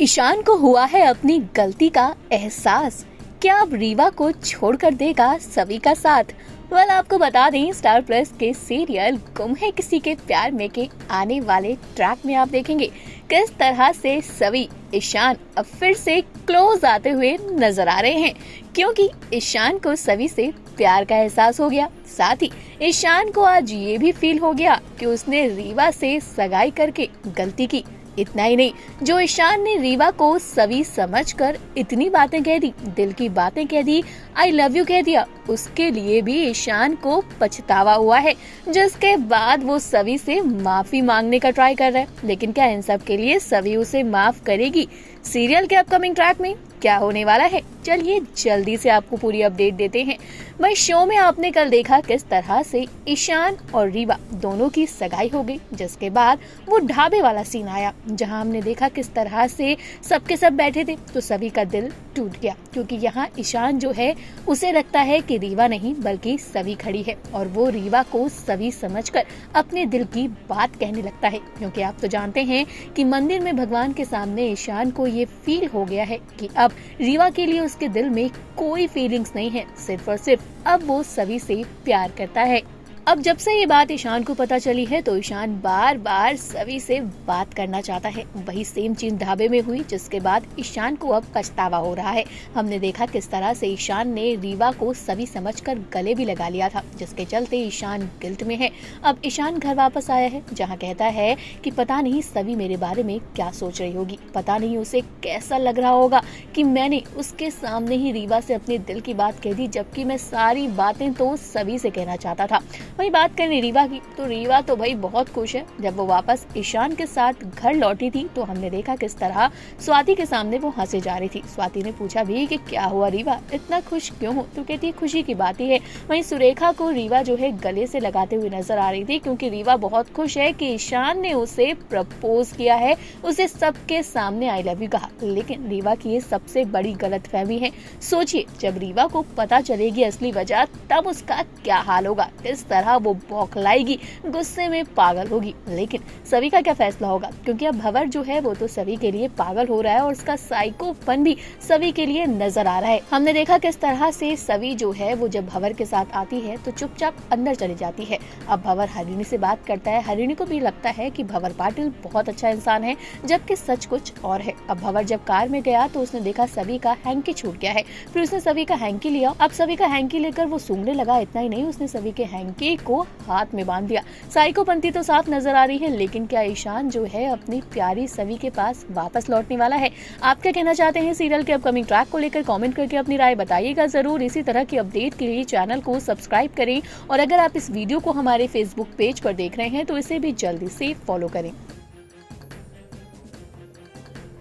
ईशान को हुआ है अपनी गलती का एहसास। क्या अब रीवा को छोड़कर देगा सभी का साथ? आपको बता दें, स्टार प्लस के सीरियल गुम है किसी के प्यार में के आने वाले ट्रैक में आप देखेंगे किस तरह से सभी ईशान अब फिर से क्लोज आते हुए नजर आ रहे हैं, क्योंकि ईशान को सभी से प्यार का एहसास हो गया। साथ ही ईशान को आज ये भी फील हो गया कि उसने रीवा से सगाई करके गलती की। इतना ही नहीं, जो ईशान ने रीवा को सभी समझकर इतनी बातें कह दी, दिल की बातें कह दी, आई लव यू कह दिया, उसके लिए भी ईशान को पछतावा हुआ है, जिसके बाद वो सभी से माफी मांगने का ट्राई कर रहा है। लेकिन क्या इन सब के लिए सभी उसे माफ करेगी? सीरियल के अपकमिंग ट्रैक में क्या होने वाला है, चलिए जल्दी से आपको पूरी अपडेट देते हैं। भाई, शो में आपने कल देखा किस तरह से ईशान और रीवा दोनों की सगाई हो गई, जिसके बाद वो ढाबे वाला सीन आया, जहां हमने देखा किस तरह से सबके सब बैठे थे तो सभी का दिल टूट गया, क्योंकि यहाँ ईशान जो है उसे लगता है कि रीवा नहीं बल्कि सभी खड़ी है, और वो रीवा को सभी समझकर अपने दिल की बात कहने लगता है। क्योंकि आप तो जानते हैं कि मंदिर में भगवान के सामने ईशान को ये फील हो गया है कि अब रीवा के लिए उसके दिल में कोई फीलिंग्स नहीं है, सिर्फ और सिर्फ अब वो सभी से प्यार करता है। अब जब से ये बात ईशान को पता चली है तो ईशान बार बार सभी से बात करना चाहता है। वही सेम चीज ढाबे में हुई, जिसके बाद ईशान को अब पछतावा हो रहा है। हमने देखा किस तरह से ईशान ने रीवा को सभी समझकर गले भी लगा लिया था, जिसके चलते ईशान गिल्ट में है। अब ईशान घर वापस आया है, जहाँ कहता है कि पता नहीं सभी मेरे बारे में क्या सोच रही होगी, पता नहीं उसे कैसा लग रहा होगा कि मैंने उसके सामने ही रीवा से अपने दिल की बात कह दी, जबकि मैं सारी बातें तो सभी से कहना चाहता था। वही बात करें रीवा की, तो रीवा तो भाई बहुत खुश है। जब वो वापस ईशान के साथ घर लौटी थी तो हमने देखा किस तरह स्वाति के सामने वो हंसे जा रही थी। स्वाति ने पूछा भी कि क्या हुआ रीवा, इतना खुश क्यों हो? तो कहती है खुशी की बात ही है। वहीं सुरेखा को रीवा जो है गले से लगाते हुए नजर आ रही थी, क्योंकि रीवा बहुत खुश है कि ईशान ने उसे प्रपोज किया है, उसे सबके सामने आई लव यू कहा। लेकिन रीवा की ये सबसे बड़ी गलतफहमी है। सोचिए, जब रीवा को पता चलेगी असली वजह, तब उसका क्या हाल होगा, किस तरह वो बौखलाएगी, गुस्से में पागल होगी। लेकिन सभी का क्या फैसला होगा, क्योंकि अब भंवर जो है वो तो सभी के लिए पागल हो रहा है और उसका साइकोपन भी सभी के लिए नजर आ रहा है। हमने देखा किस तरह से सभी जो है वो जब भंवर के साथ आती है तो चुपचाप अंदर चली जाती है। अब भंवर हरिणी से बात करता है, हरिणी को भी लगता है कि भंवर पाटिल बहुत अच्छा इंसान है, जबकि सच कुछ और है। अब भंवर जब कार में गया तो उसने देखा सभी का हैंकी छूट गया है, फिर उसने सभी का हैंकी लिया। अब सभी का हैंकी लेकर वो सूंघने लगा। इतना ही नहीं, उसने सभी के हैंकी को हाथ में बांध दिया। साइकोपंती तो साफ नजर आ रही है, लेकिन क्या ईशान जो है अपनी प्यारी सभी के पास वापस लौटने वाला है? आप क्या कहना चाहते हैं सीरियल के अपकमिंग ट्रैक को लेकर? कमेंट करके अपनी राय बताइएगा जरूर। इसी तरह की अपडेट के लिए चैनल को सब्सक्राइब करें, और अगर आप इस वीडियो को हमारे फेसबुक पेज पर देख रहे हैं तो इसे भी जल्दी से फॉलो करें।